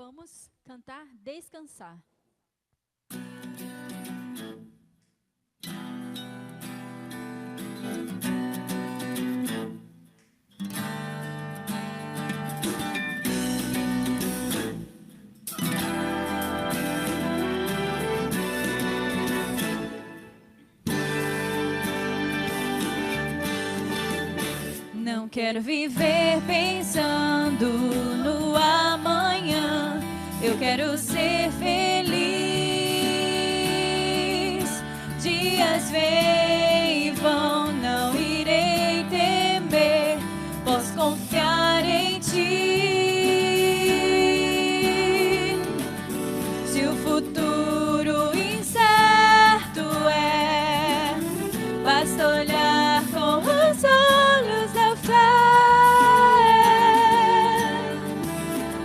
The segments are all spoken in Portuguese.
vamos cantar Descansar. Não quero viver pensando no amanhã. Eu quero ser feliz. Dias vêm e vão, não irei temer. Posso confiar em ti. Se o futuro incerto é, basta olhar com os olhos da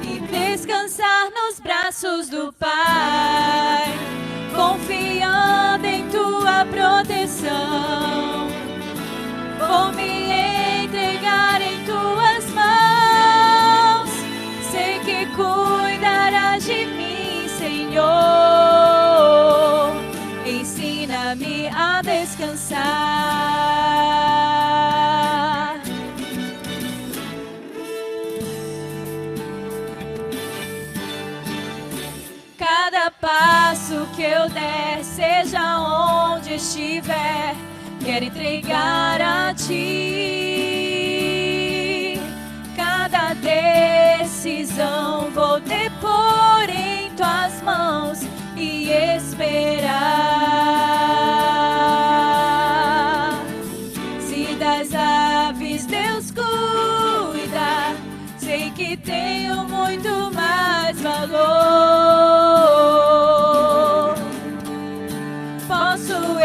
e descansar nos braços do Pai, confiando em tua proteção. Vou me entregar em tuas mãos, sei que cuidarás de mim, Senhor. Ensina-me a descansar. Cada passo que eu der, seja onde estiver, quero entregar a ti. Cada decisão vou depor em tuas mãos e esperar. Se das aves Deus cuida, sei que tenho muito mais valor. Posso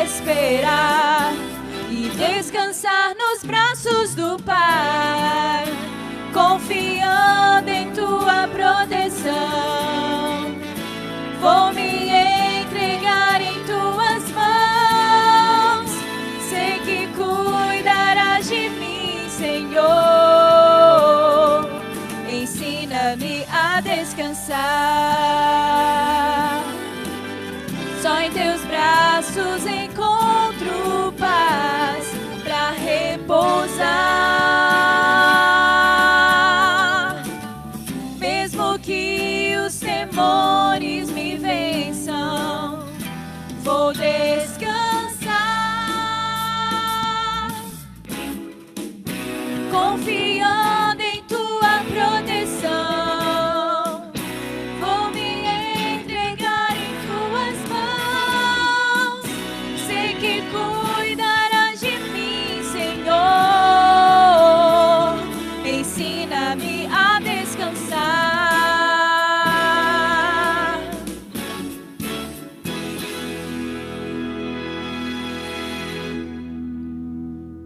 esperar e descansar nos braços do Pai, confiando em tua proteção. Vou me entregar em tuas mãos, sei que cuidarás de mim, Senhor. Ensina-me a descansar. Só em teus braços encontro paz pra repousar. Mesmo que os temores me vençam, vou descansar, confiando em tua proteção. Vou me entregar em tuas mãos, sei que cuidarás de mim, Senhor. Ensina-me a descansar.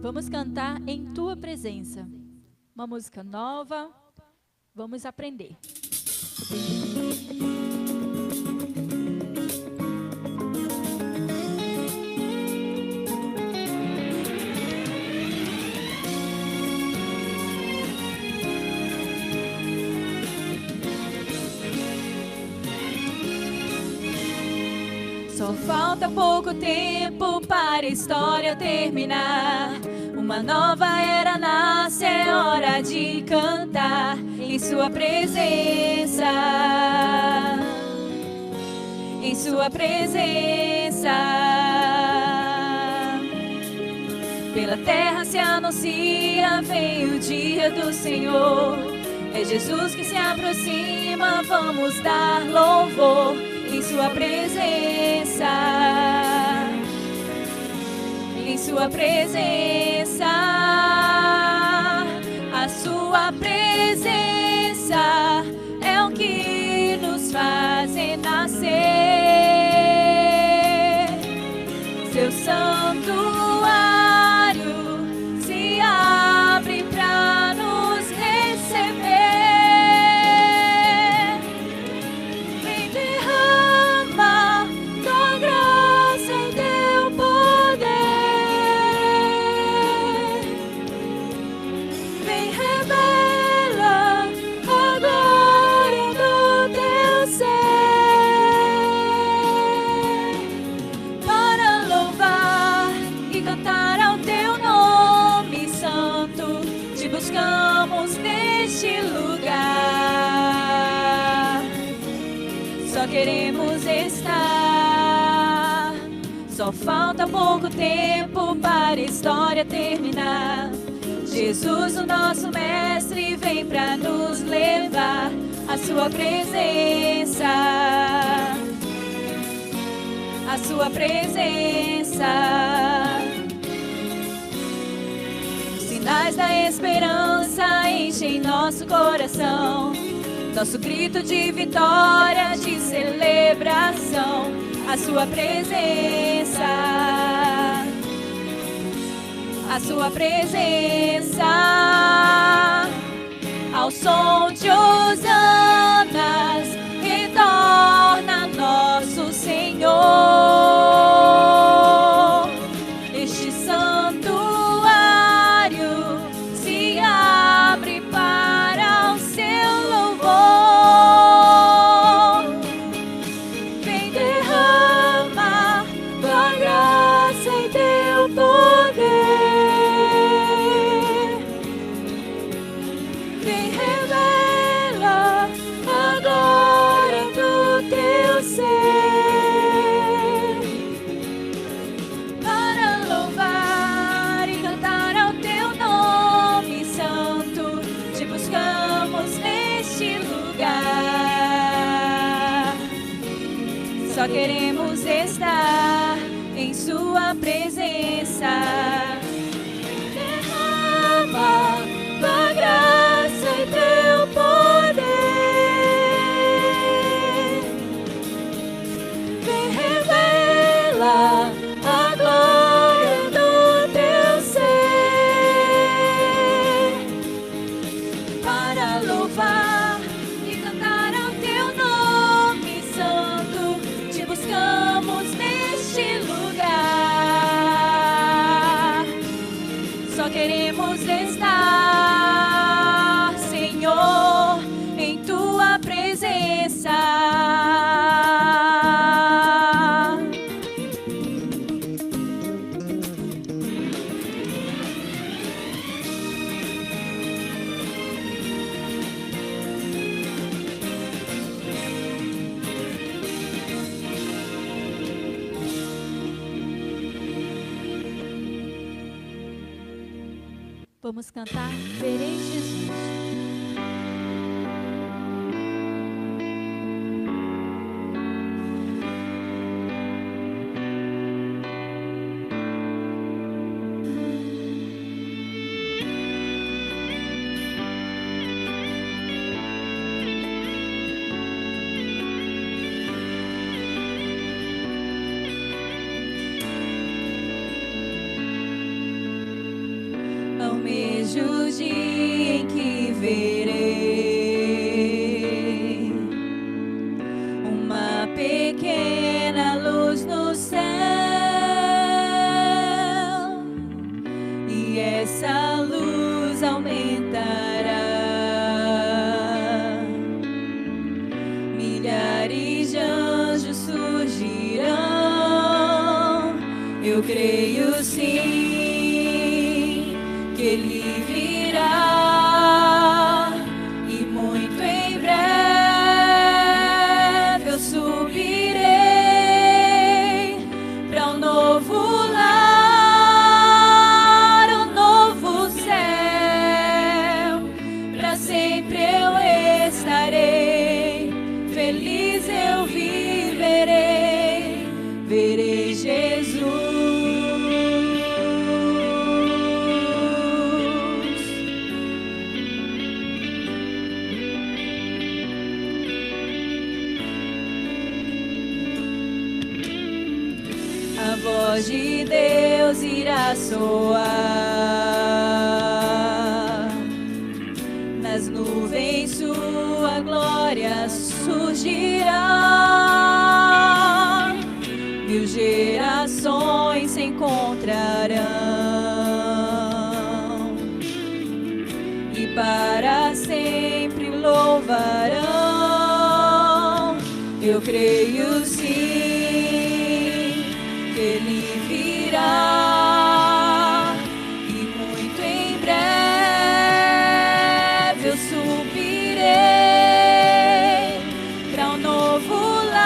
Vamos cantar Em Tua Presença. Uma música nova. Vamos aprender. Só falta pouco tempo para a história terminar. Uma nova era nasce, é hora de cantar em sua presença. Em sua presença. Pela terra se anuncia, vem o dia do Senhor. É Jesus que se aproxima, vamos dar louvor em sua presença. Em sua presença, a sua presença é o que nos faz nascer. Seu santuário se abre para nos receber. Vem derrama tua graça e teu poder. só queremos estar. Só falta pouco tempo para a história terminar. Jesus, o nosso mestre, vem para nos levar à sua presença. A sua presença. Sinais da esperança enchem nosso coração. Nosso grito de vitória, de celebração. A sua presença. A sua presença. Ao som de hosanas, retorna nosso Senhor. Este santuário se abre para o seu louvor. Vem derramar tua graça e teu poder. Vem revela a glória do teu ser. Para louvar e cantar ao teu nome santo, te buscamos neste lugar. Só queremos estar em sua presença. Derrama tua graça e teu poder. Vem revela a glória do teu ser. Para louvar e cantar ao teu nome santo, te buscamos neste lugar. Só queremos estar, Senhor, em tua presença. Vamos cantar Verei Jesus. Almejo o dia em que verei uma pequena luz no céu, e essa luz aumentará. Milhares de anjos surgirão. Eu creio sim que Ele virá, e muito em breve eu subirei para um novo lar, um novo céu. Para sempre eu estarei, feliz eu viverei, verei Jesus. A voz de Deus irá soar, nas nuvens sua glória surgirá. Mil gerações se encontrarão e para sempre louvarão. Eu creio sim que Ele virá, e muito em breve eu subirei para um novo lar.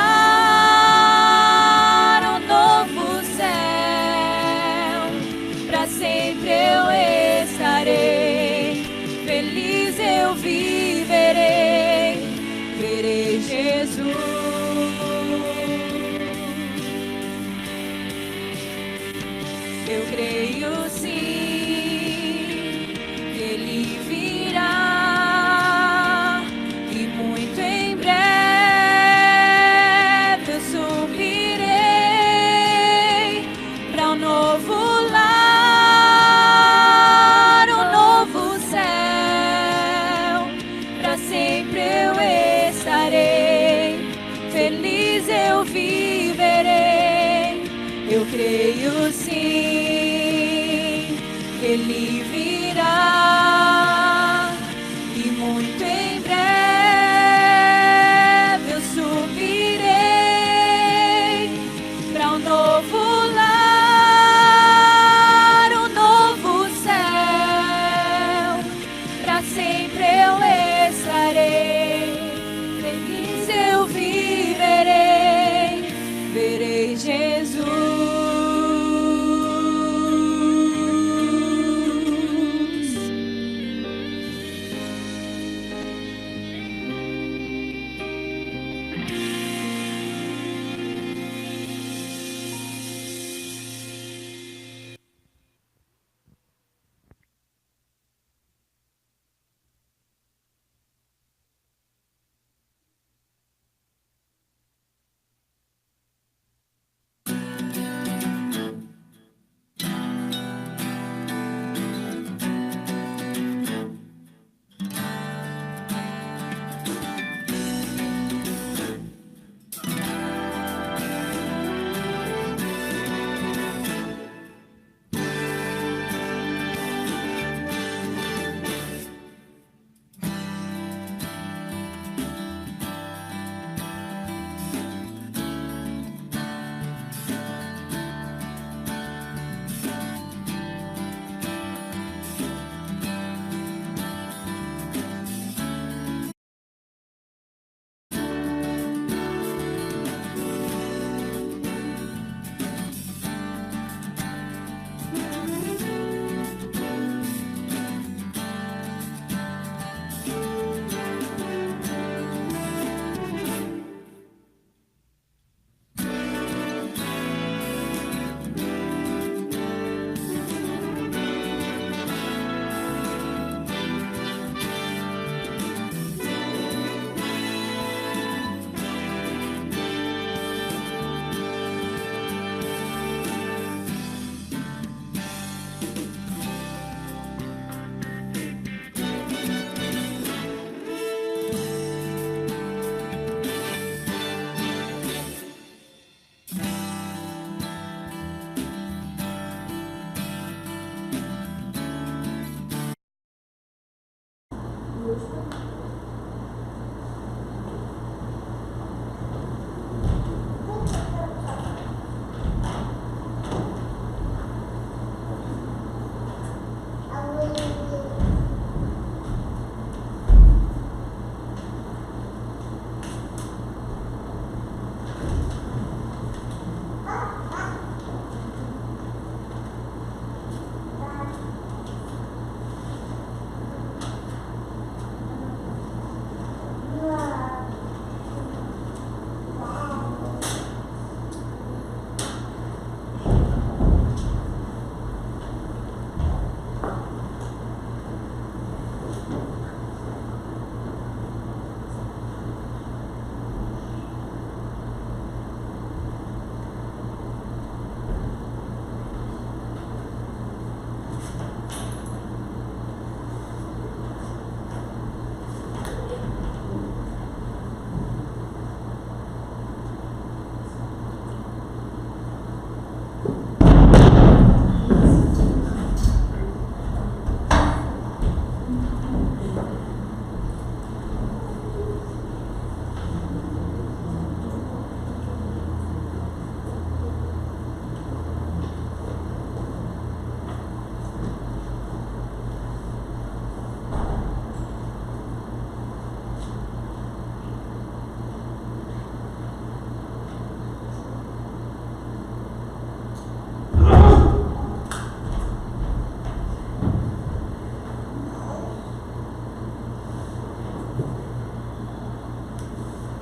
creio sim, Ele virá e muito em breve eu subirei para um novo lar, um novo céu, para sempre eu estarei, feliz eu viverei, verei Jesus.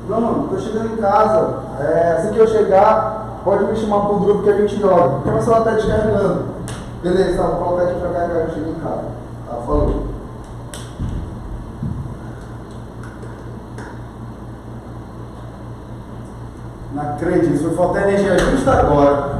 Não, estou chegando em casa. Assim que eu chegar, pode me chamar pro grupo que a gente joga. Tem meu celular tá descarregando. Beleza, tá, vou colocar aqui pra carregar, eu chego em casa. Tá, falou. Não acredito, foi faltar energia justo agora.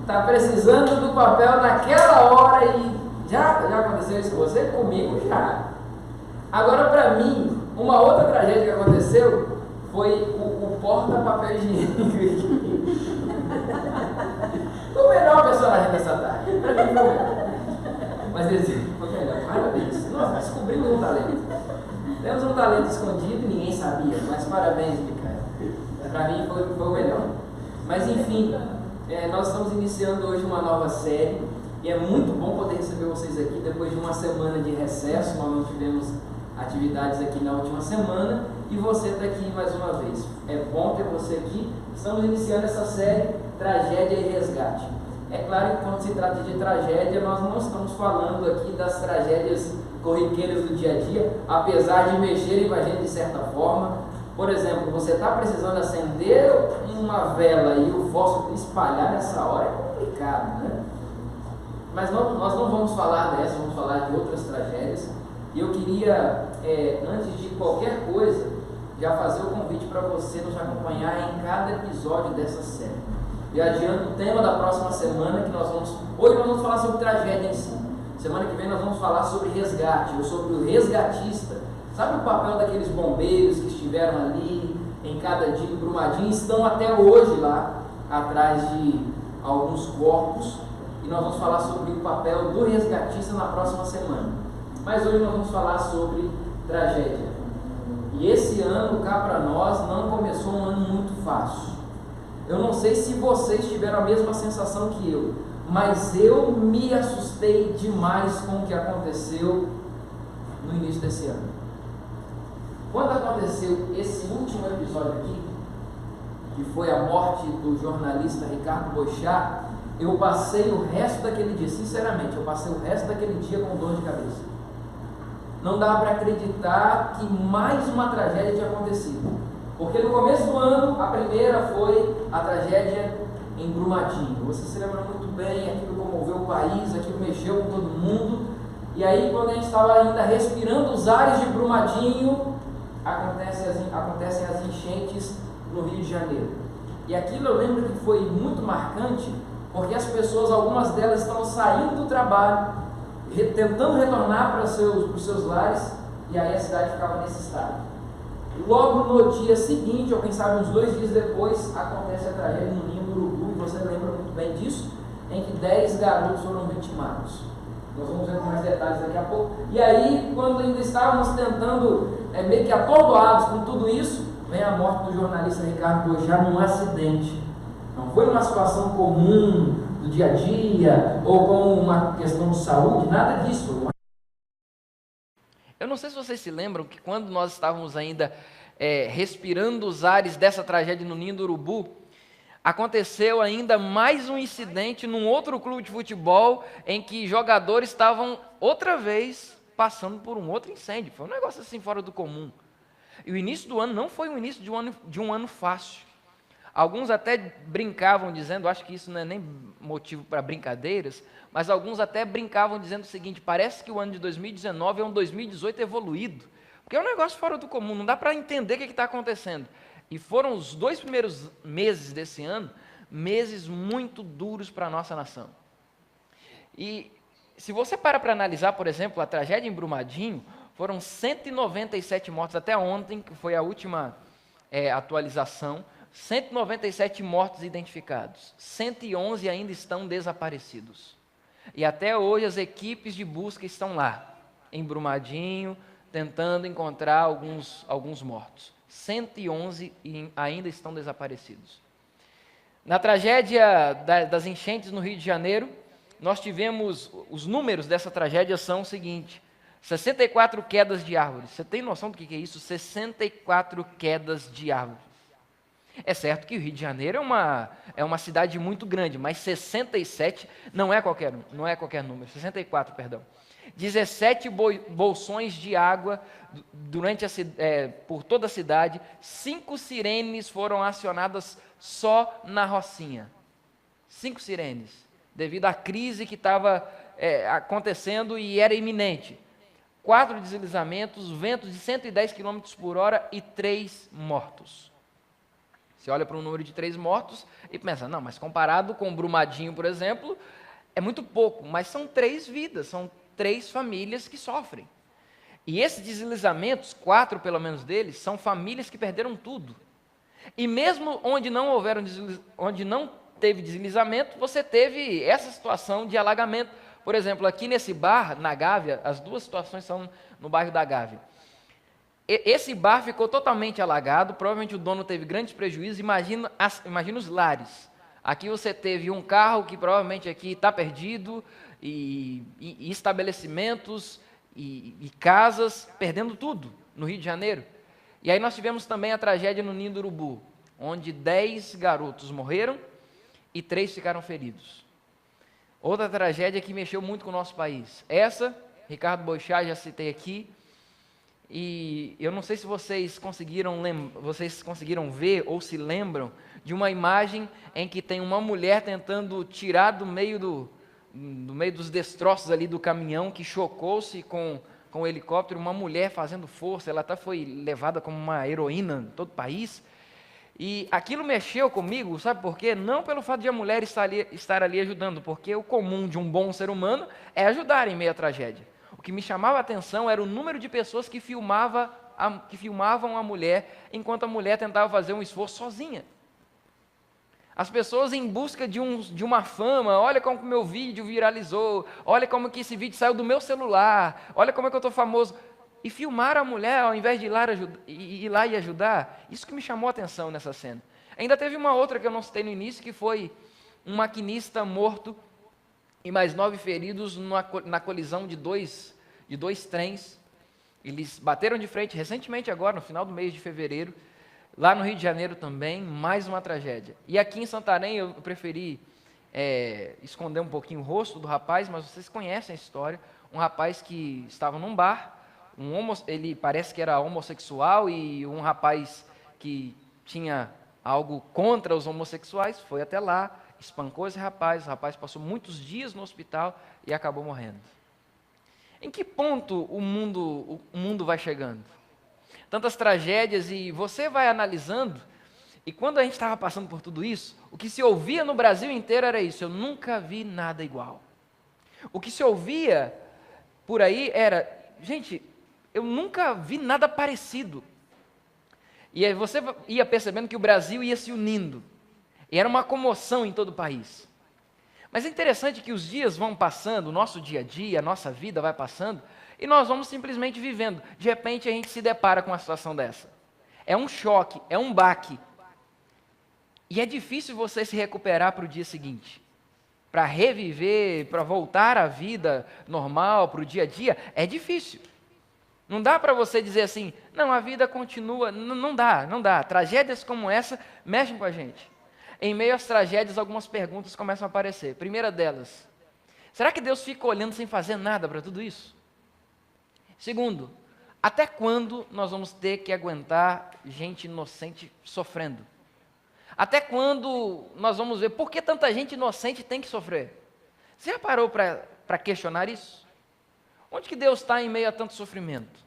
está precisando do papel naquela hora e já aconteceu isso com você? Comigo já. Agora, para mim, uma outra tragédia que aconteceu foi o porta-papel higiênico. O melhor personagem dessa tarde. Para mim foi o melhor. Mas ele foi o melhor. Parabéns. Nós descobrimos um talento. Temos um talento escondido e ninguém sabia. Mas parabéns, Micael. Para mim foi o melhor. Mas enfim, nós estamos iniciando hoje uma nova série. E é muito bom poder receber vocês aqui depois de uma semana de recesso. Nós não tivemos atividades aqui na última semana e você está aqui mais uma vez. É bom ter você aqui. Estamos iniciando essa série Tragédia e Resgate. É claro que quando se trata de tragédia, nós não estamos falando aqui das tragédias corriqueiras do dia a dia, apesar de mexerem com a gente de certa forma. Por exemplo, você está precisando acender uma vela e o fósforo espalhar nessa hora, é complicado, né? Mas nós não vamos falar dessa, vamos falar de outras tragédias. E eu queria, antes de qualquer coisa, já fazer o convite para você nos acompanhar em cada episódio dessa série. E adianto o tema da próxima semana, que hoje nós vamos falar sobre tragédia em si. Semana que vem nós vamos falar sobre resgate, ou sobre o resgatista. Sabe o papel daqueles bombeiros que estiveram ali em cada dia em Brumadinho, estão até hoje lá, atrás de alguns corpos. E nós vamos falar sobre o papel do resgatista na próxima semana. Mas hoje nós vamos falar sobre tragédia. E esse ano, cá para nós, não começou um ano muito fácil. Eu não sei se vocês tiveram a mesma sensação que eu, mas eu me assustei demais com o que aconteceu no início desse ano. Quando aconteceu esse último episódio aqui, que foi a morte do jornalista Ricardo Boechat, eu passei o resto daquele dia, sinceramente, eu passei o resto daquele dia com dor de cabeça. Não dava para acreditar que mais uma tragédia tinha acontecido. Porque no começo do ano, a primeira foi a tragédia em Brumadinho. Você se lembra muito bem, aquilo comoveu o país, aquilo mexeu com todo mundo. E aí, quando a gente estava ainda respirando os ares de Brumadinho, acontecem as enchentes no Rio de Janeiro. E aquilo eu lembro que foi muito marcante, porque as pessoas, algumas delas estavam saindo do trabalho, tentando retornar para os seus lares, e aí a cidade ficava nesse estado. Logo no dia seguinte, ou quem sabe uns 2 dias depois, acontece a tragédia no Ninho do Urubu, e você lembra muito bem disso, em que 10 garotos foram vitimados. Nós vamos ver com mais detalhes daqui a pouco. E aí, quando ainda estávamos tentando, meio que atordoados com tudo isso, vem a morte do jornalista Ricardo Boechat num acidente. Não foi uma situação comum do dia a dia, ou com uma questão de saúde, nada disso. Eu não sei se vocês se lembram que quando nós estávamos ainda respirando os ares dessa tragédia no Ninho do Urubu, aconteceu ainda mais um incidente num outro clube de futebol em que jogadores estavam outra vez passando por um outro incêndio. Foi um negócio assim fora do comum. E o início do ano não foi o início de um ano fácil. Alguns até brincavam dizendo, acho que isso não é nem motivo para brincadeiras, mas alguns até brincavam dizendo o seguinte: parece que o ano de 2019 é um 2018 evoluído, porque é um negócio fora do comum, não dá para entender o que está acontecendo. E foram os 2 primeiros meses desse ano, meses muito duros para a nossa nação. E se você para analisar, por exemplo, a tragédia em Brumadinho, foram 197 mortos, até ontem, que foi a última atualização, 197 mortos identificados, 111 ainda estão desaparecidos. E até hoje as equipes de busca estão lá, em Brumadinho, tentando encontrar alguns mortos. 111 ainda estão desaparecidos. Na tragédia das enchentes no Rio de Janeiro, nós tivemos, os números dessa tragédia são o seguinte: 64 quedas de árvores. Você tem noção do que é isso? 64 quedas de árvores. É certo que o Rio de Janeiro é uma cidade muito grande, mas 67 não é qualquer número, 64, perdão. 17 bolsões de água por toda a cidade, 5 sirenes foram acionadas só na Rocinha. 5 sirenes, devido à crise que estava acontecendo e era iminente. 4 deslizamentos, ventos de 110 km por hora e 3 mortos. Você olha para um número de 3 mortos e pensa, não, mas comparado com Brumadinho, por exemplo, é muito pouco, mas são 3 vidas, são 3 famílias que sofrem. E esses deslizamentos, 4 pelo menos deles, são famílias que perderam tudo. E mesmo onde não teve deslizamento, você teve essa situação de alagamento. Por exemplo, aqui nesse bar, na Gávea, as 2 situações são no bairro da Gávea. Esse bar ficou totalmente alagado, provavelmente o dono teve grandes prejuízos. Imagina os lares. Aqui você teve um carro que provavelmente aqui está perdido, e estabelecimentos e casas perdendo tudo no Rio de Janeiro. E aí nós tivemos também a tragédia no Ninho do Urubu, onde 10 garotos morreram e 3 ficaram feridos. Outra tragédia que mexeu muito com o nosso país. Essa, Ricardo Boixá, já citei aqui, e eu não sei se vocês conseguiram ver ou se lembram de uma imagem em que tem uma mulher tentando tirar do meio dos destroços ali do caminhão, que chocou-se com o helicóptero, uma mulher fazendo força, ela até foi levada como uma heroína em todo o país. E aquilo mexeu comigo, sabe por quê? Não pelo fato de a mulher estar ali ajudando, porque o comum de um bom ser humano é ajudar em meio à tragédia. O que me chamava a atenção era o número de pessoas que filmavam a mulher, enquanto a mulher tentava fazer um esforço sozinha. As pessoas em busca de uma fama, olha como que o meu vídeo viralizou, olha como que esse vídeo saiu do meu celular, olha como é que eu estou famoso. E filmaram a mulher ao invés de ir lá e ajudar. Isso que me chamou a atenção nessa cena. Ainda teve uma outra que eu não citei no início, que foi um maquinista morto e mais 9 feridos na colisão de dois trens. Eles bateram de frente recentemente agora, no final do mês de fevereiro. Lá no Rio de Janeiro também, mais uma tragédia. E aqui em Santarém eu preferi esconder um pouquinho o rosto do rapaz, mas vocês conhecem a história. Um rapaz que estava num bar, ele parece que era homossexual, e um rapaz que tinha algo contra os homossexuais foi até lá, espancou esse rapaz, o rapaz passou muitos dias no hospital e acabou morrendo. Em que ponto o mundo vai chegando? Tantas tragédias, e você vai analisando, e quando a gente estava passando por tudo isso, o que se ouvia no Brasil inteiro era isso: eu nunca vi nada igual. O que se ouvia por aí era, gente, eu nunca vi nada parecido. E aí você ia percebendo que o Brasil ia se unindo, e era uma comoção em todo o país. Mas é interessante que os dias vão passando, o nosso dia a dia, a nossa vida vai passando, e nós vamos simplesmente vivendo. De repente a gente se depara com uma situação dessa. É um choque, é um baque. E é difícil você se recuperar para o dia seguinte. Para reviver, para voltar à vida normal, para o dia a dia, é difícil. Não dá para você dizer assim, não, a vida continua. Não dá. Tragédias como essa mexem com a gente. Em meio às tragédias, algumas perguntas começam a aparecer. Primeira delas, será que Deus fica olhando sem fazer nada para tudo isso? Segundo, até quando nós vamos ter que aguentar gente inocente sofrendo? Até quando nós vamos ver por que tanta gente inocente tem que sofrer? Você já parou para questionar isso? Onde que Deus está em meio a tanto sofrimento?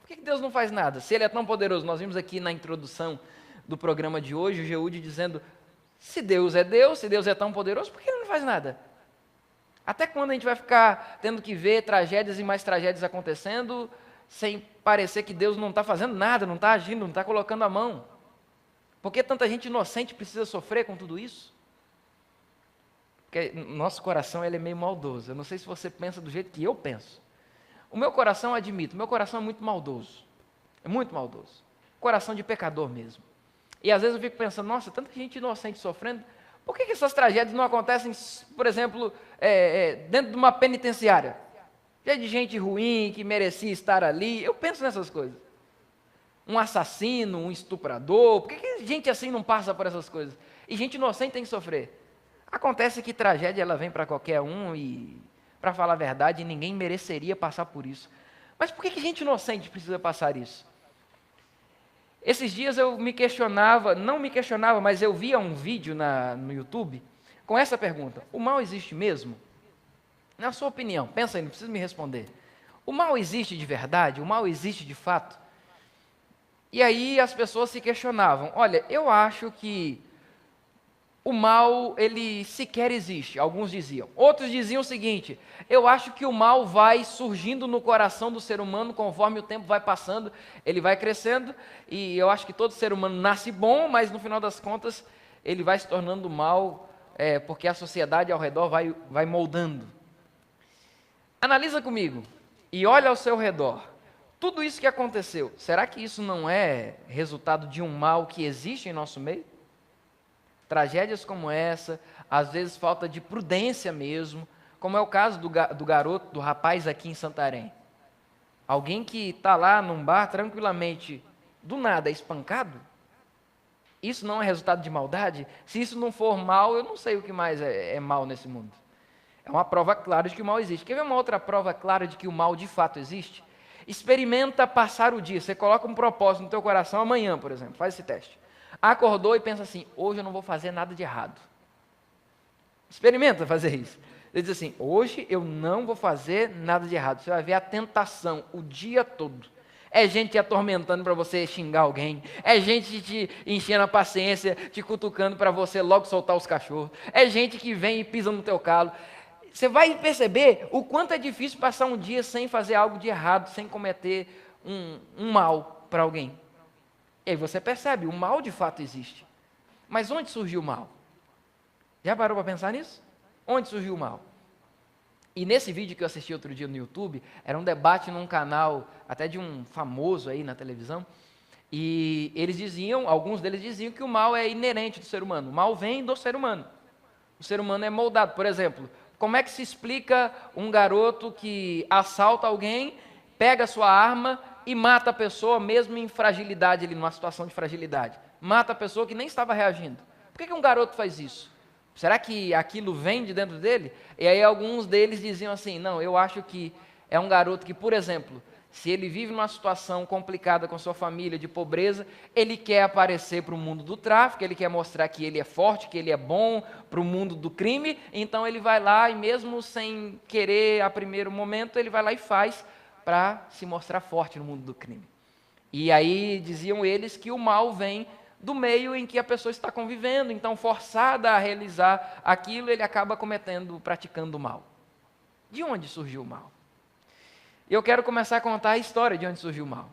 Por que Deus não faz nada? Se Ele é tão poderoso, nós vimos aqui na introdução do programa de hoje, o Geude dizendo, se Deus, se Deus é tão poderoso, por que Ele não faz nada? Até quando a gente vai ficar tendo que ver tragédias e mais tragédias acontecendo, sem parecer que Deus não está fazendo nada, não está agindo, não está colocando a mão? Por que tanta gente inocente precisa sofrer com tudo isso? Porque nosso coração ele é meio maldoso. Eu não sei se você pensa do jeito que eu penso. O meu coração, admito, o meu coração é muito maldoso. É muito maldoso. Coração de pecador mesmo. E às vezes eu fico pensando, nossa, tanta gente inocente sofrendo, por que essas tragédias não acontecem, por exemplo, dentro de uma penitenciária? Cheio de gente ruim, que merecia estar ali. Eu penso nessas coisas. Um assassino, um estuprador, por que gente assim não passa por essas coisas? E gente inocente tem que sofrer. Acontece que tragédia ela vem para qualquer um e, para falar a verdade, ninguém mereceria passar por isso. Mas por que gente inocente precisa passar isso? Esses dias eu não me questionava, mas eu via um vídeo no YouTube com essa pergunta: o mal existe mesmo? Na sua opinião, pensa aí, não precisa me responder. O mal existe de verdade? O mal existe de fato? E aí as pessoas se questionavam, olha, eu acho que o mal, ele sequer existe, alguns diziam. Outros diziam o seguinte, eu acho que o mal vai surgindo no coração do ser humano conforme o tempo vai passando, ele vai crescendo, e eu acho que todo ser humano nasce bom, mas no final das contas ele vai se tornando mal, porque a sociedade ao redor vai moldando. Analisa comigo e olha ao seu redor. Tudo isso que aconteceu, será que isso não é resultado de um mal que existe em nosso meio? Tragédias como essa, às vezes falta de prudência mesmo, como é o caso do garoto, do rapaz aqui em Santarém. Alguém que está lá num bar tranquilamente, do nada, é espancado? Isso não é resultado de maldade? Se isso não for mal, eu não sei o que mais é mal nesse mundo. É uma prova clara de que o mal existe. Quer ver uma outra prova clara de que o mal de fato existe? Experimenta passar o dia. Você coloca um propósito no teu coração amanhã, por exemplo. Faz esse teste. Acordou e pensa assim, hoje eu não vou fazer nada de errado. Experimenta fazer isso. Ele diz assim, hoje eu não vou fazer nada de errado. Você vai ver a tentação o dia todo. É gente te atormentando para você xingar alguém. É gente te enchendo a paciência, te cutucando para você logo soltar os cachorros. É gente que vem e pisa no teu calo. Você vai perceber o quanto é difícil passar um dia sem fazer algo de errado, sem cometer um mal para alguém. E aí você percebe, o mal de fato existe. Mas onde surgiu o mal? Já parou para pensar nisso? Onde surgiu o mal? E nesse vídeo que eu assisti outro dia no YouTube, era um debate num canal, até de um famoso aí na televisão, e eles diziam, alguns deles diziam que o mal é inerente do ser humano. O mal vem do ser humano. O ser humano é moldado. Por exemplo, como é que se explica um garoto que assalta alguém, pega a sua arma e mata a pessoa, mesmo em fragilidade, ali, numa situação de fragilidade? Mata a pessoa que nem estava reagindo. Por que um garoto faz isso? Será que aquilo vem de dentro dele? E aí alguns deles diziam assim, não, eu acho que é um garoto que, por exemplo, se ele vive numa situação complicada com sua família, de pobreza, ele quer aparecer para o mundo do tráfico, ele quer mostrar que ele é forte, que ele é bom para o mundo do crime, então ele vai lá e mesmo sem querer a primeiro momento, ele vai lá e faz para se mostrar forte no mundo do crime. E aí diziam eles que o mal vem do meio em que a pessoa está convivendo, então forçada a realizar aquilo, ele acaba praticando o mal. De onde surgiu o mal? Eu quero começar a contar a história de onde surgiu o mal.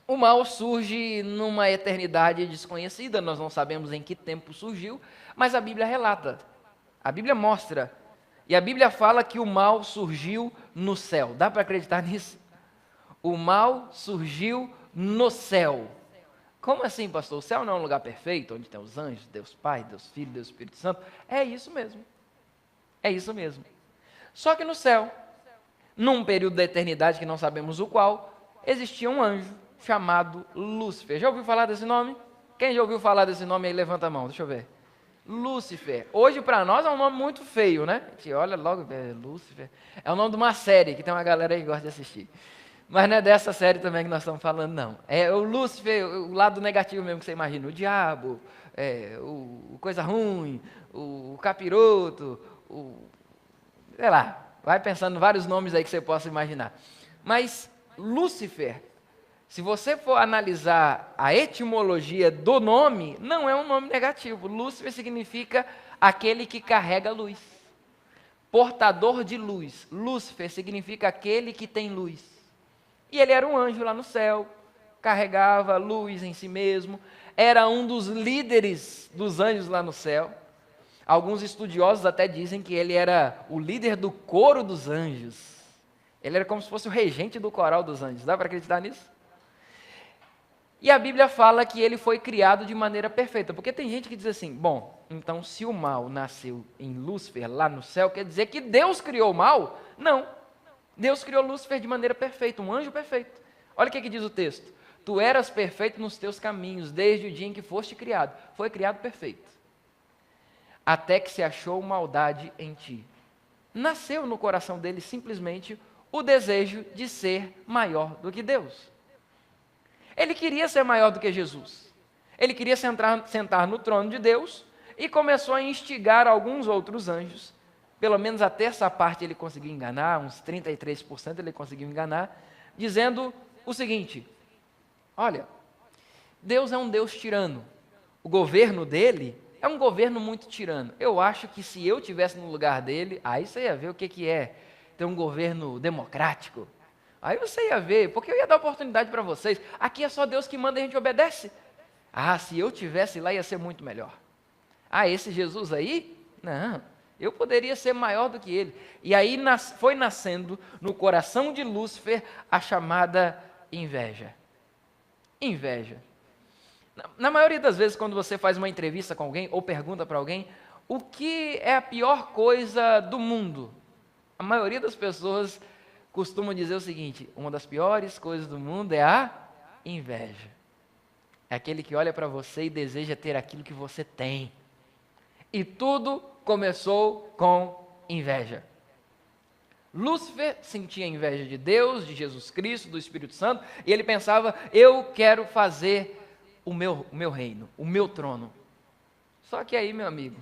O mal surge numa eternidade desconhecida, nós não sabemos em que tempo surgiu, mas a Bíblia relata, a Bíblia mostra, e a Bíblia fala que o mal surgiu no céu. Dá para acreditar nisso? O mal surgiu no céu. Como assim, pastor? O céu não é um lugar perfeito, onde tem os anjos, Deus Pai, Deus Filho, Deus Espírito Santo? É isso mesmo. É isso mesmo. Só que no céu, num período da eternidade que não sabemos o qual, existia um anjo chamado Lúcifer. Já ouviu falar desse nome? Quem já ouviu falar desse nome aí, levanta a mão, deixa eu ver. Lúcifer. Hoje para nós é um nome muito feio, né? A gente olha logo, Lúcifer. É o nome de uma série que tem uma galera aí que gosta de assistir. Mas não é dessa série também que nós estamos falando, não. É o Lúcifer, o lado negativo mesmo que você imagina. O diabo, o coisa ruim, o capiroto, sei lá. Vai pensando em vários nomes aí que você possa imaginar. Mas Lúcifer, se você for analisar a etimologia do nome, não é um nome negativo. Lúcifer significa aquele que carrega luz. Portador de luz. Lúcifer significa aquele que tem luz. E ele era um anjo lá no céu, carregava luz em si mesmo, era um dos líderes dos anjos lá no céu. Alguns estudiosos até dizem que ele era o líder do coro dos anjos. Ele era como se fosse o regente do coral dos anjos. Dá para acreditar nisso? E a Bíblia fala que ele foi criado de maneira perfeita. Porque tem gente que diz assim, bom, então se o mal nasceu em Lúcifer, lá no céu, quer dizer que Deus criou o mal? Não. Deus criou Lúcifer de maneira perfeita, um anjo perfeito. Olha o que diz o texto. Tu eras perfeito nos teus caminhos, desde o dia em que foste criado. Foi criado perfeito. Até que se achou maldade em ti. Nasceu no coração dele simplesmente o desejo de ser maior do que Deus. Ele queria ser maior do que Jesus. Ele queria sentar no trono de Deus e começou a instigar alguns outros anjos. Pelo menos a terça parte ele conseguiu enganar, uns 33% ele conseguiu enganar, dizendo o seguinte, olha, Deus é um Deus tirano. O governo dele é um governo muito tirano. Eu acho que se eu estivesse no lugar dele, aí você ia ver o que é ter um governo democrático. Aí você ia ver, porque eu ia dar oportunidade para vocês. Aqui é só Deus que manda e a gente obedece. Ah, se eu tivesse lá ia ser muito melhor. Ah, esse Jesus aí? Não, eu poderia ser maior do que ele. E aí foi nascendo no coração de Lúcifer a chamada inveja. Inveja. Na maioria das vezes, quando você faz uma entrevista com alguém ou pergunta para alguém o que é a pior coisa do mundo, a maioria das pessoas costumam dizer o seguinte: uma das piores coisas do mundo é a inveja. É aquele que olha para você e deseja ter aquilo que você tem. E tudo começou com inveja. Lúcifer sentia inveja de Deus, de Jesus Cristo, do Espírito Santo, e ele pensava: eu quero fazer o meu reino, o meu trono. Só que aí, meu amigo,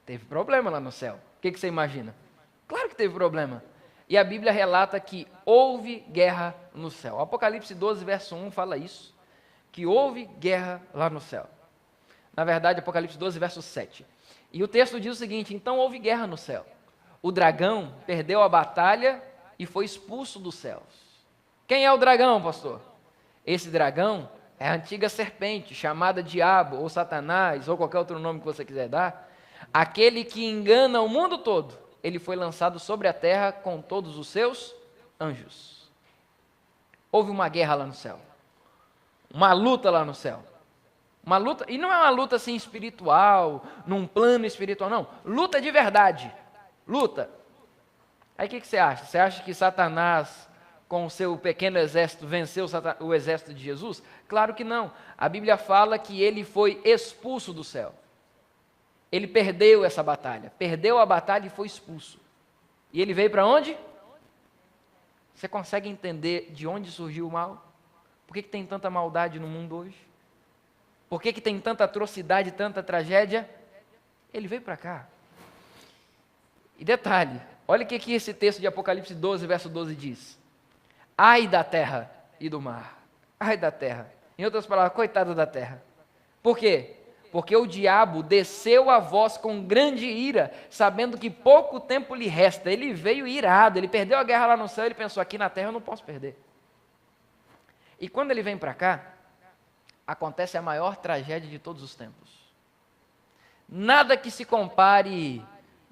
teve problema lá no céu. O que você imagina? Claro que teve problema. E a Bíblia relata que houve guerra no céu. Apocalipse 12, verso 1 fala isso, que houve guerra lá no céu. Na verdade, Apocalipse 12, verso 7. E o texto diz o seguinte: então houve guerra no céu. O dragão perdeu a batalha e foi expulso dos céus. Quem é o dragão, pastor? Esse dragão é a antiga serpente, chamada Diabo, ou Satanás, ou qualquer outro nome que você quiser dar. Aquele que engana o mundo todo. Ele foi lançado sobre a terra com todos os seus anjos. Houve uma guerra lá no céu. Uma luta lá no céu. Uma luta, e não é uma luta assim espiritual, num plano espiritual, não. Luta de verdade. Luta. Aí o que você acha? Você acha que Satanás, com o seu pequeno exército, venceu o exército de Jesus? Claro que não. A Bíblia fala que ele foi expulso do céu. Ele perdeu essa batalha. Perdeu a batalha e foi expulso. E ele veio para onde? Você consegue entender de onde surgiu o mal? Por que tem tanta maldade no mundo hoje? Por que tem tanta atrocidade, tanta tragédia? Ele veio para cá. E detalhe, olha o que esse texto de Apocalipse 12, verso 12 diz. Ai da terra e do mar. Ai da terra. Em outras palavras, coitado da terra. Por quê? Porque o diabo desceu a vós com grande ira, sabendo que pouco tempo lhe resta. Ele veio irado, ele perdeu a guerra lá no céu, ele pensou: aqui na terra eu não posso perder. E quando ele vem para cá, acontece a maior tragédia de todos os tempos. Nada que se compare.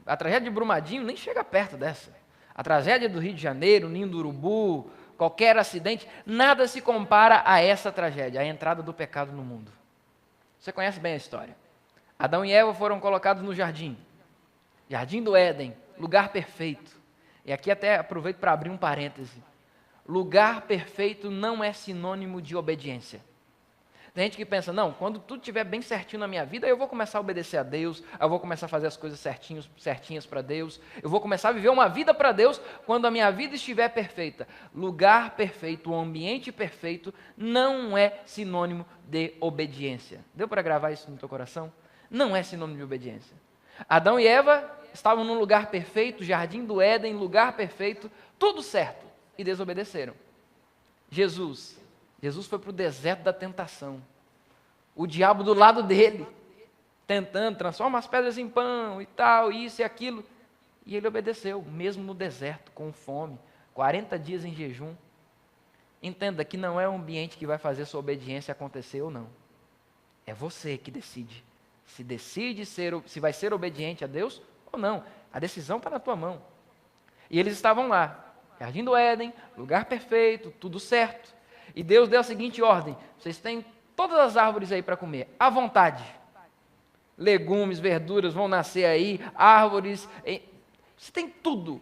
A tragédia de Brumadinho nem chega perto dessa. A tragédia do Rio de Janeiro, Ninho do Urubu, qualquer acidente, nada se compara a essa tragédia, a entrada do pecado no mundo. Você conhece bem a história. Adão e Eva foram colocados no jardim. Jardim do Éden, lugar perfeito. E aqui até aproveito para abrir um parêntese. Lugar perfeito não é sinônimo de obediência. Tem gente que pensa: não, quando tudo estiver bem certinho na minha vida, eu vou começar a obedecer a Deus, eu vou começar a fazer as coisas certinhas para Deus, eu vou começar a viver uma vida para Deus quando a minha vida estiver perfeita. Lugar perfeito, o ambiente perfeito, não é sinônimo de obediência. Deu para gravar isso no teu coração? Não é sinônimo de obediência. Adão e Eva estavam num lugar perfeito, jardim do Éden, lugar perfeito, tudo certo, e desobedeceram. Jesus foi para o deserto da tentação. O diabo do lado dele, tentando, transforma as pedras em pão e tal, isso e aquilo. E ele obedeceu, mesmo no deserto, com fome, 40 dias em jejum. Entenda que não é o ambiente que vai fazer sua obediência acontecer ou não. É você que decide. Se vai ser obediente a Deus ou não. A decisão está na tua mão. E eles estavam lá, jardim do Éden, lugar perfeito, tudo certo. E Deus deu a seguinte ordem: vocês têm todas as árvores aí para comer, à vontade. Legumes, verduras vão nascer aí, árvores, você tem tudo.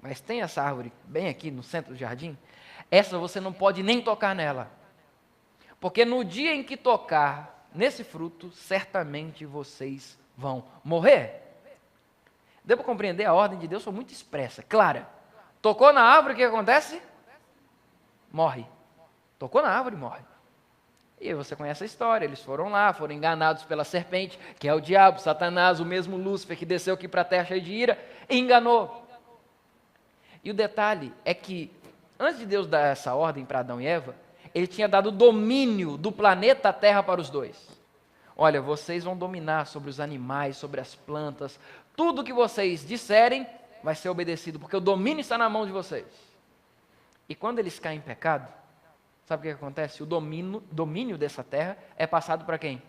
Mas tem essa árvore bem aqui no centro do jardim, essa você não pode nem tocar nela. Porque no dia em que tocar nesse fruto, certamente vocês vão morrer. Deu para compreender? A ordem de Deus foi muito expressa, clara. Tocou na árvore, o que acontece? Morre. Tocou na árvore, morre. E aí você conhece a história, eles foram lá, foram enganados pela serpente, que é o diabo, Satanás, o mesmo Lúcifer que desceu aqui para a terra cheio de ira, e enganou. E o detalhe é que, antes de Deus dar essa ordem para Adão e Eva, ele tinha dado domínio do planeta Terra para os dois. Olha, vocês vão dominar sobre os animais, sobre as plantas, tudo que vocês disserem vai ser obedecido, porque o domínio está na mão de vocês. E quando eles caem em pecado, sabe o que acontece? O domínio dessa terra é passado para quem?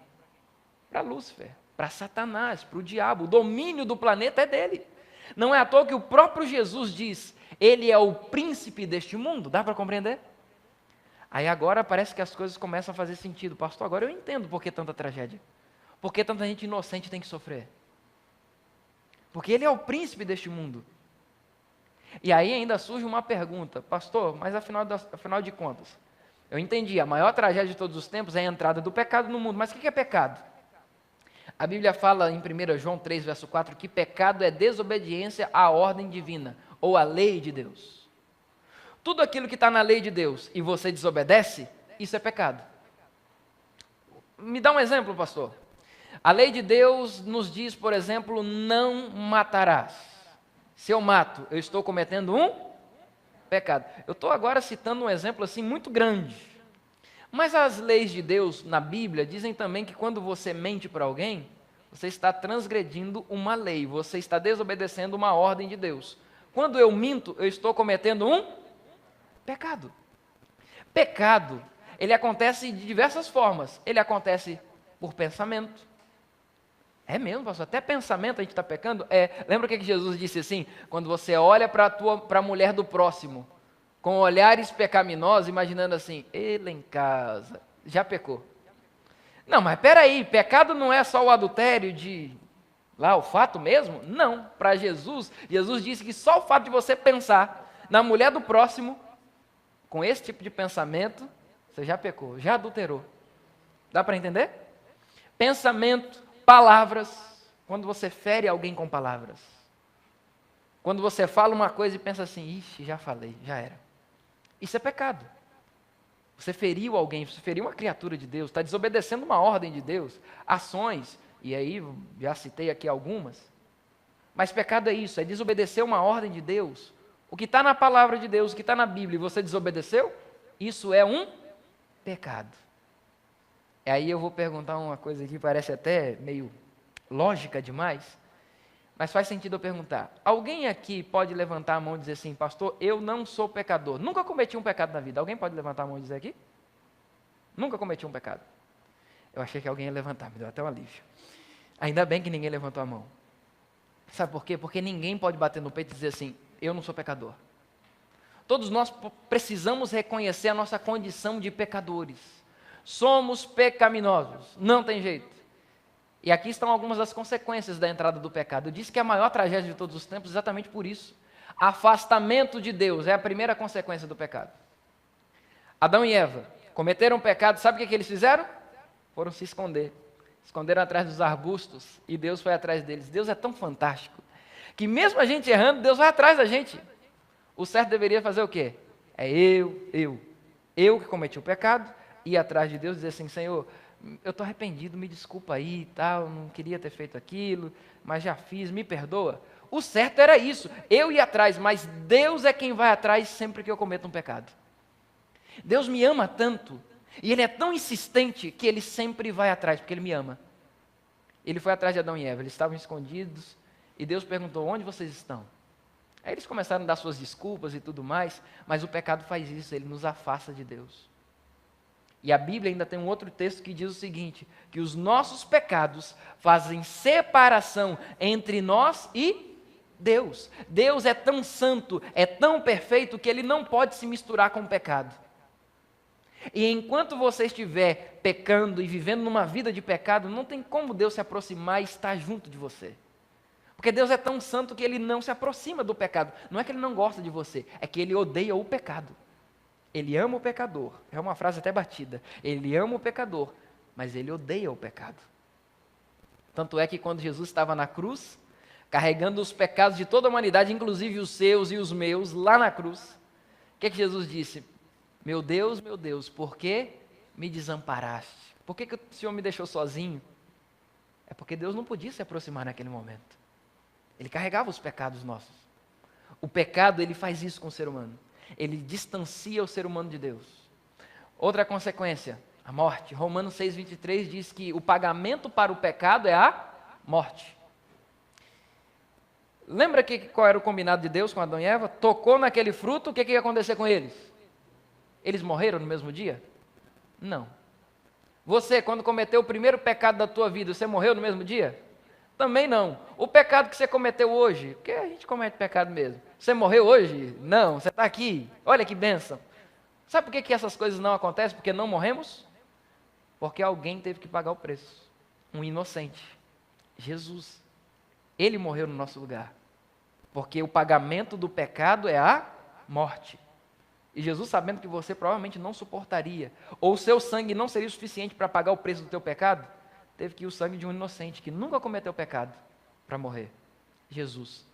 Para Lúcifer, para Satanás, para o diabo. O domínio do planeta é dele. Não é à toa que o próprio Jesus diz, ele é o príncipe deste mundo. Dá para compreender? Aí agora parece que as coisas começam a fazer sentido. Pastor, agora eu entendo por que tanta tragédia. Por que tanta gente inocente tem que sofrer. Porque ele é o príncipe deste mundo. E aí ainda surge uma pergunta. Pastor, mas afinal de contas, eu entendi, a maior tragédia de todos os tempos é a entrada do pecado no mundo. Mas o que é pecado? A Bíblia fala em 1 João 3, verso 4, que pecado é desobediência à ordem divina, ou à lei de Deus. Tudo aquilo que está na lei de Deus e você desobedece, isso é pecado. Me dá um exemplo, pastor. A lei de Deus nos diz, por exemplo, não matarás. Se eu mato, eu estou cometendo um pecado. Eu estou agora citando um exemplo assim muito grande. Mas as leis de Deus na Bíblia dizem também que quando você mente para alguém, você está transgredindo uma lei, você está desobedecendo uma ordem de Deus. Quando eu minto, eu estou cometendo um pecado. Pecado, ele acontece de diversas formas. Ele acontece por pensamento. É mesmo, pastor? Até pensamento a gente está pecando? Lembra o que Jesus disse assim? Quando você olha para a mulher do próximo, com olhares pecaminosos, imaginando assim, ele em casa, já pecou. Não, mas peraí, pecado não é só o adultério de lá, o fato mesmo? Não, para Jesus disse que só o fato de você pensar na mulher do próximo, com esse tipo de pensamento, você já pecou, já adulterou. Dá para entender? Pensamento, palavras, quando você fere alguém com palavras. Quando você fala uma coisa e pensa assim, ixi, já falei, já era. Isso é pecado. Você feriu alguém, você feriu uma criatura de Deus, está desobedecendo uma ordem de Deus, ações, e aí já citei aqui algumas, mas pecado é isso, é desobedecer uma ordem de Deus. O que está na palavra de Deus, o que está na Bíblia, e você desobedeceu, isso é um pecado. E aí eu vou perguntar uma coisa que parece até meio lógica demais, mas faz sentido eu perguntar. Alguém aqui pode levantar a mão e dizer assim, pastor, eu não sou pecador. Nunca cometi um pecado na vida. Alguém pode levantar a mão e dizer aqui? Nunca cometi um pecado. Eu achei que alguém ia levantar, me deu até um alívio. Ainda bem que ninguém levantou a mão. Sabe por quê? Porque ninguém pode bater no peito e dizer assim, eu não sou pecador. Todos nós precisamos reconhecer a nossa condição de pecadores. Somos pecaminosos, não tem jeito. E aqui estão algumas das consequências da entrada do pecado. Eu disse que é a maior tragédia de todos os tempos exatamente por isso. Afastamento de Deus é a primeira consequência do pecado. Adão e Eva cometeram um pecado, sabe o que eles fizeram? Foram se esconder. Esconderam atrás dos arbustos e Deus foi atrás deles. Deus é tão fantástico que mesmo a gente errando, Deus vai atrás da gente. O certo deveria fazer o quê? É eu que cometi o pecado, ir atrás de Deus e dizer assim, Senhor, eu estou arrependido, me desculpa aí e tal, não queria ter feito aquilo, mas já fiz, me perdoa. O certo era isso, eu ia atrás, mas Deus é quem vai atrás sempre que eu cometo um pecado. Deus me ama tanto, e Ele é tão insistente que Ele sempre vai atrás, porque Ele me ama. Ele foi atrás de Adão e Eva, eles estavam escondidos, e Deus perguntou, onde vocês estão? Aí eles começaram a dar suas desculpas e tudo mais, mas o pecado faz isso, ele nos afasta de Deus. E a Bíblia ainda tem um outro texto que diz o seguinte, que os nossos pecados fazem separação entre nós e Deus. Deus é tão santo, é tão perfeito, que Ele não pode se misturar com o pecado. E enquanto você estiver pecando e vivendo numa vida de pecado, não tem como Deus se aproximar e estar junto de você. Porque Deus é tão santo que Ele não se aproxima do pecado. Não é que Ele não gosta de você, é que Ele odeia o pecado. Ele ama o pecador, é uma frase até batida. Ele ama o pecador, mas Ele odeia o pecado. Tanto é que quando Jesus estava na cruz, carregando os pecados de toda a humanidade, inclusive os seus e os meus, lá na cruz, o que Jesus disse? Meu Deus, por que me desamparaste? Por que o Senhor me deixou sozinho? É porque Deus não podia se aproximar naquele momento. Ele carregava os pecados nossos. O pecado, ele faz isso com o ser humano. Ele distancia o ser humano de Deus. Outra consequência, a morte. Romanos 6,23 diz que o pagamento para o pecado é a morte. Lembra qual era o combinado de Deus com Adão e Eva? Tocou naquele fruto, o que ia acontecer com eles? Eles morreram no mesmo dia? Não. Você, quando cometeu o primeiro pecado da tua vida, você morreu no mesmo dia? Também não. O pecado que você cometeu hoje, porque a gente comete pecado mesmo. Você morreu hoje? Não, você está aqui. Olha que bênção. Sabe por que essas coisas não acontecem? Porque não morremos? Porque alguém teve que pagar o preço. Um inocente. Jesus. Ele morreu no nosso lugar. Porque o pagamento do pecado é a morte. E Jesus, sabendo que você provavelmente não suportaria, ou o seu sangue não seria suficiente para pagar o preço do teu pecado, teve que ir o sangue de um inocente que nunca cometeu pecado para morrer. Jesus.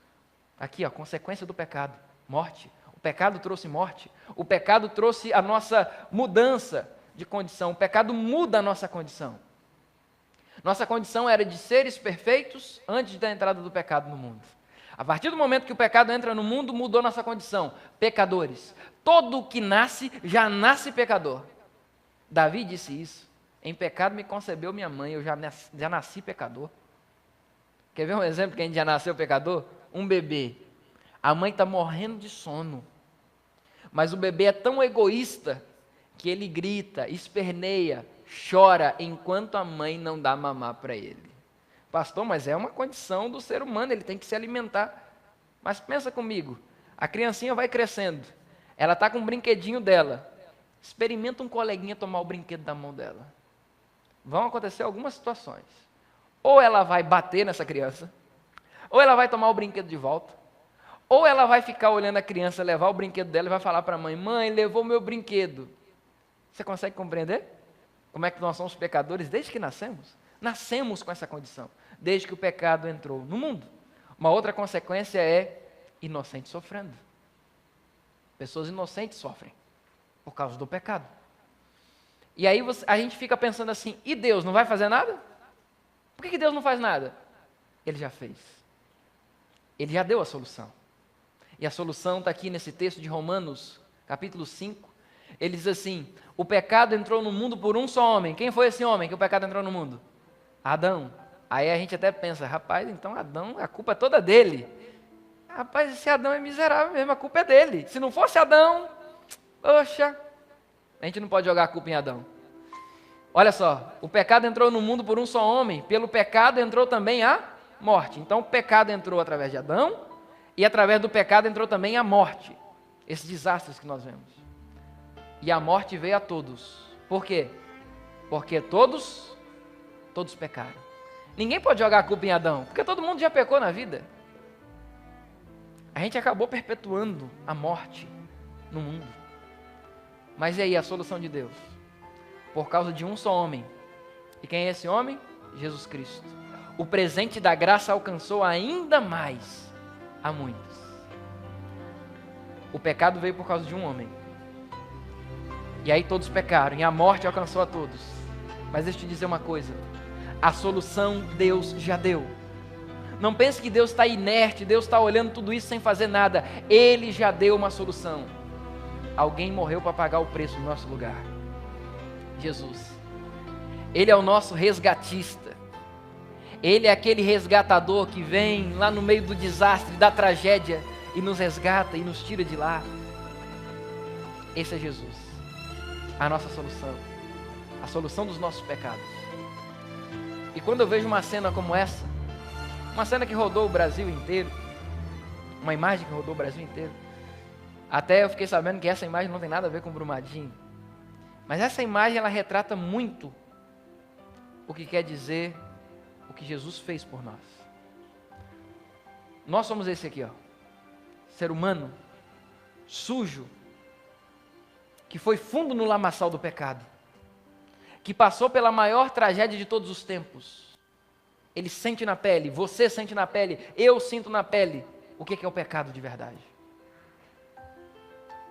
Aqui, a consequência do pecado, morte. O pecado trouxe morte. O pecado trouxe a nossa mudança de condição. O pecado muda a nossa condição. Nossa condição era de seres perfeitos antes da entrada do pecado no mundo. A partir do momento que o pecado entra no mundo, mudou nossa condição. Pecadores. Todo que nasce, já nasce pecador. Davi disse isso. Em pecado me concebeu minha mãe, eu já nasci pecador. Quer ver um exemplo que a gente já nasceu pecador? Um bebê. A mãe está morrendo de sono. Mas o bebê é tão egoísta que ele grita, esperneia, chora enquanto a mãe não dá mamar para ele. Pastor, mas é uma condição do ser humano, ele tem que se alimentar. Mas pensa comigo, a criancinha vai crescendo, ela está com um brinquedinho dela, experimenta um coleguinha tomar o brinquedo da mão dela. Vão acontecer algumas situações. Ou ela vai bater nessa criança, ou ela vai tomar o brinquedo de volta, ou ela vai ficar olhando a criança, levar o brinquedo dela e vai falar para a mãe, mãe, levou meu brinquedo. Você consegue compreender? Como é que nós somos pecadores desde que nascemos? Nascemos com essa condição, desde que o pecado entrou no mundo. Uma outra consequência é inocentes sofrendo. Pessoas inocentes sofrem por causa do pecado. E aí a gente fica pensando assim, e Deus não vai fazer nada? Por que Deus não faz nada? Ele já fez. Ele já deu a solução. E a solução está aqui nesse texto de Romanos, capítulo 5. Ele diz assim, o pecado entrou no mundo por um só homem. Quem foi esse homem que o pecado entrou no mundo? Adão. Aí a gente até pensa, rapaz, então Adão, a culpa é toda dele. Rapaz, esse Adão é miserável mesmo, a culpa é dele. Se não fosse Adão, poxa, a gente não pode jogar a culpa em Adão. Olha só, o pecado entrou no mundo por um só homem, pelo pecado entrou também a morte. Então o pecado entrou através de Adão, e através do pecado entrou também a morte. Esses desastres que nós vemos. E a morte veio a todos. Por quê? Porque todos pecaram. Ninguém pode jogar a culpa em Adão, porque todo mundo já pecou na vida. A gente acabou perpetuando a morte no mundo. Mas e aí a solução de Deus? Por causa de um só homem. E quem é esse homem? Jesus Cristo. O presente da graça alcançou ainda mais a muitos. O pecado veio por causa de um homem. E aí todos pecaram, e a morte alcançou a todos. Mas deixa eu te dizer uma coisa. A solução Deus já deu. Não pense que Deus está inerte, Deus está olhando tudo isso sem fazer nada. Ele já deu uma solução. Alguém morreu para pagar o preço no nosso lugar. Jesus. Ele é o nosso resgatista. Ele é aquele resgatador que vem lá no meio do desastre, da tragédia, e nos resgata e nos tira de lá. Esse é Jesus. A nossa solução. A solução dos nossos pecados. E quando eu vejo uma cena como essa, uma cena que rodou o Brasil inteiro, uma imagem que rodou o Brasil inteiro, até eu fiquei sabendo que essa imagem não tem nada a ver com Brumadinho, mas essa imagem ela retrata muito o que quer dizer o que Jesus fez por nós. Nós somos esse aqui, ó, ser humano, sujo, que foi fundo no lamaçal do pecado, que passou pela maior tragédia de todos os tempos. Ele sente na pele, você sente na pele, eu sinto na pele o que é o pecado de verdade.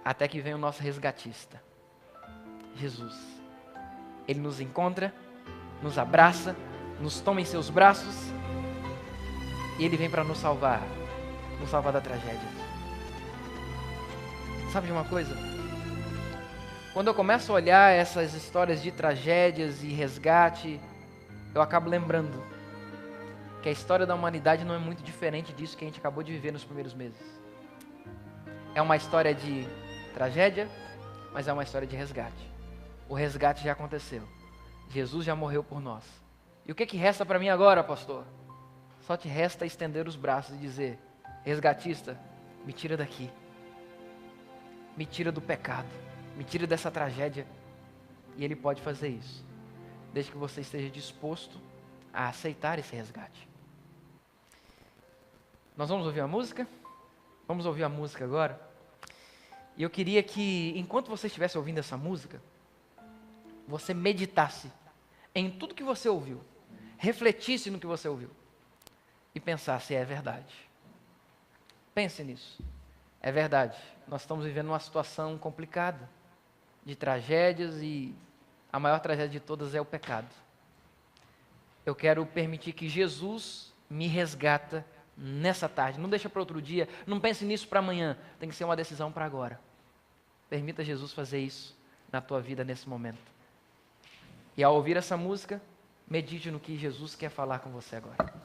Até que vem o nosso resgatista, Jesus. Ele nos encontra, nos abraça, nos toma em seus braços, e Ele vem para nos salvar da tragédia. Sabe de uma coisa? quando eu começo a olhar essas histórias de tragédias e resgate, eu acabo lembrando que a história da humanidade não é muito diferente disso que a gente acabou de viver nos primeiros meses. É uma história de tragédia, mas é uma história de resgate. O resgate já aconteceu. Jesus já morreu por nós. E o que resta para mim agora, pastor? Só te resta estender os braços e dizer: resgatista, me tira daqui. Me tira do pecado. Me tira dessa tragédia. E Ele pode fazer isso, desde que você esteja disposto a aceitar esse resgate. Nós vamos ouvir a música? Vamos ouvir a música agora. E eu queria que, enquanto você estivesse ouvindo essa música, você meditasse em tudo que você ouviu, refletisse no que você ouviu e pensasse: é verdade. Pense nisso. É verdade. Nós estamos vivendo uma situação complicada, de tragédias, e a maior tragédia de todas é o pecado. Eu quero permitir que Jesus me resgata nessa tarde. Não deixa para outro dia, não pense nisso para amanhã, tem que ser uma decisão para agora. Permita Jesus fazer isso na tua vida nesse momento. E ao ouvir essa música, medite no que Jesus quer falar com você agora.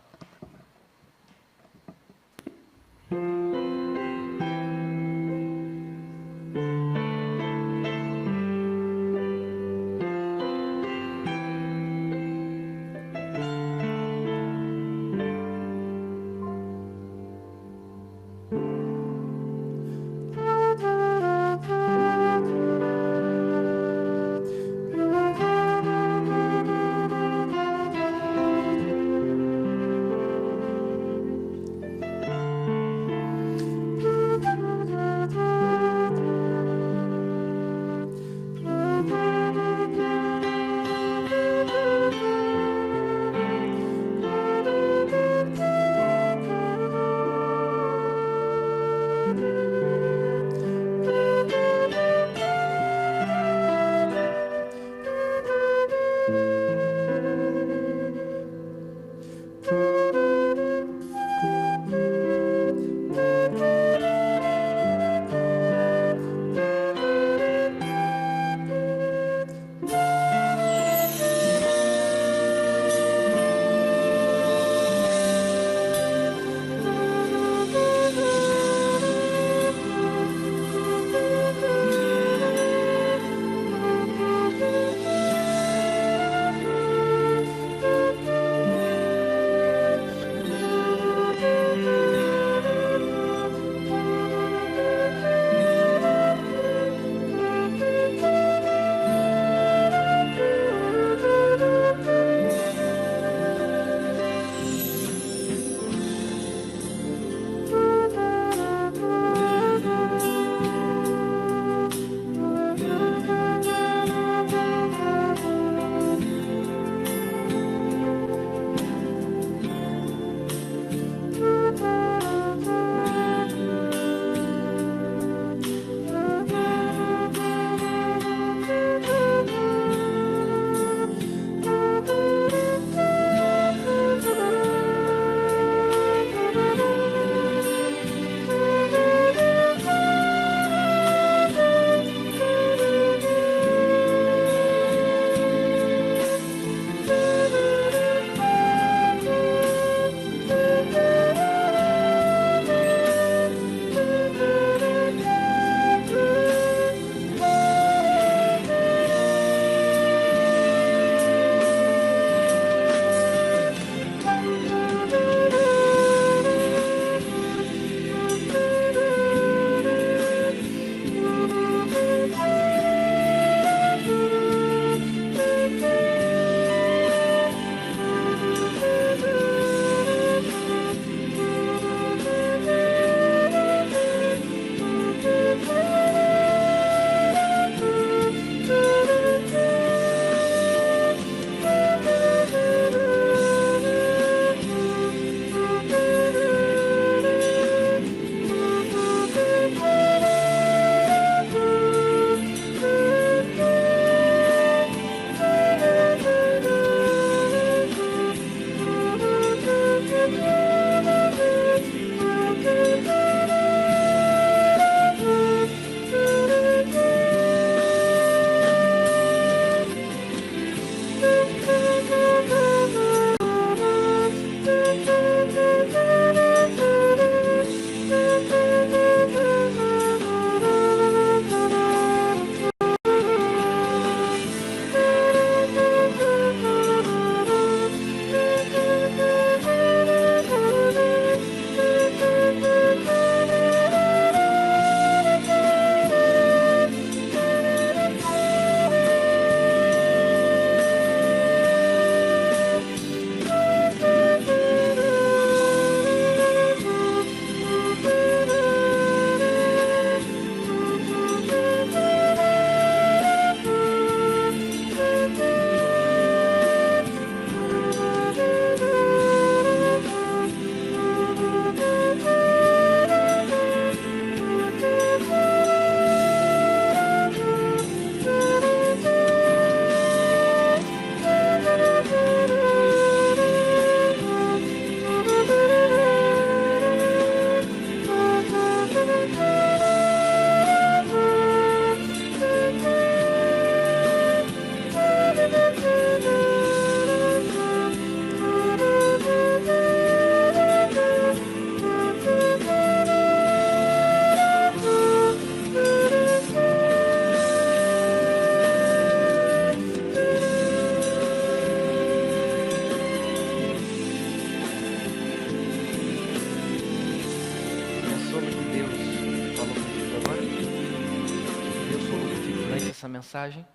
essa mensagem.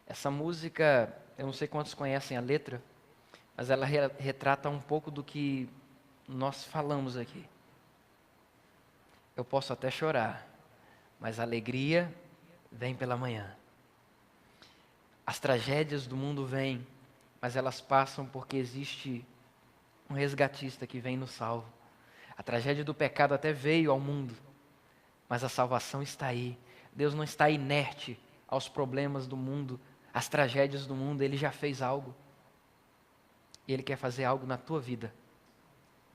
Essa música, eu não sei quantos conhecem a letra, mas ela retrata um pouco do que nós falamos aqui. Eu posso até chorar, mas a alegria vem pela manhã. As tragédias do mundo vêm, mas elas passam porque existe um resgatista que vem nos salva. A tragédia do pecado até veio ao mundo, mas a salvação está aí. Deus não está inerte aos problemas do mundo, às tragédias do mundo. Ele já fez algo. E Ele quer fazer algo na tua vida,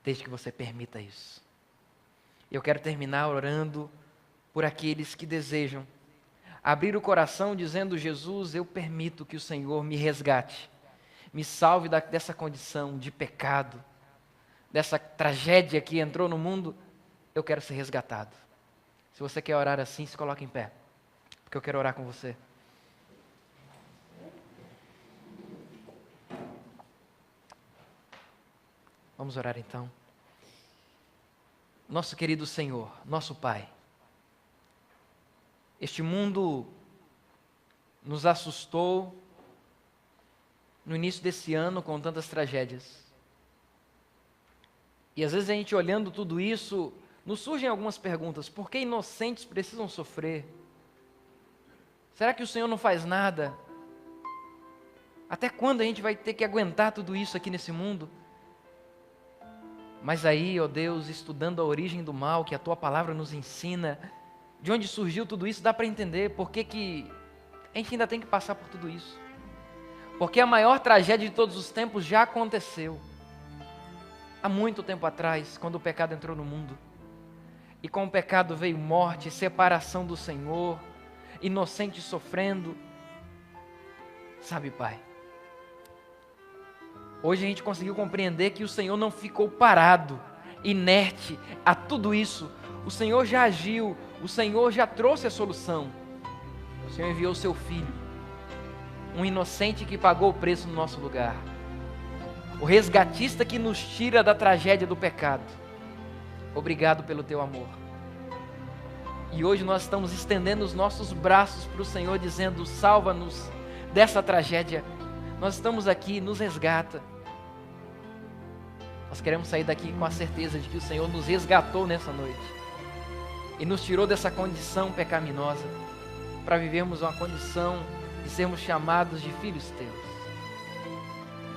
desde que você permita isso. Eu quero terminar orando por aqueles que desejam abrir o coração dizendo: Jesus, eu permito que o Senhor me resgate, me salve dessa condição de pecado, dessa tragédia que entrou no mundo. Eu quero ser resgatado. Se você quer orar assim, se coloque em pé, porque eu quero orar com você. Vamos orar então. Nosso querido Senhor, nosso Pai, este mundo nos assustou no início desse ano com tantas tragédias. E às vezes a gente olhando tudo isso, nos surgem algumas perguntas. Por que inocentes precisam sofrer? Será que o Senhor não faz nada? Até quando a gente vai ter que aguentar tudo isso aqui nesse mundo? Mas aí, ó Deus, estudando a origem do mal, que a Tua palavra nos ensina, de onde surgiu tudo isso, dá para entender por que a gente ainda tem que passar por tudo isso. Porque a maior tragédia de todos os tempos já aconteceu. Há muito tempo atrás, quando o pecado entrou no mundo. E com o pecado veio morte, separação do Senhor, inocentes sofrendo. Sabe, Pai, hoje a gente conseguiu compreender que o Senhor não ficou parado, inerte a tudo isso. O Senhor já agiu, o Senhor já trouxe a solução. O Senhor enviou o seu Filho, um inocente que pagou o preço no nosso lugar. O resgatista que nos tira da tragédia do pecado. Obrigado pelo teu amor. E hoje nós estamos estendendo os nossos braços para o Senhor, dizendo: salva-nos dessa tragédia. Nós estamos aqui, nos resgata. Nós queremos sair daqui com a certeza de que o Senhor nos resgatou nessa noite e nos tirou dessa condição pecaminosa para vivermos uma condição de sermos chamados de filhos teus.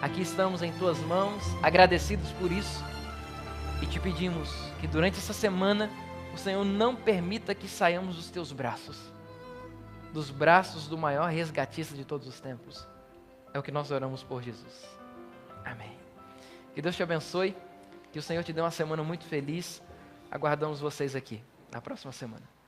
Aqui estamos em tuas mãos, agradecidos por isso, e te pedimos que durante essa semana o Senhor não permita que saiamos dos teus braços, dos braços do maior resgatista de todos os tempos. É o que nós oramos por Jesus. Amém. Que Deus te abençoe, que o Senhor te dê uma semana muito feliz. Aguardamos vocês aqui na próxima semana.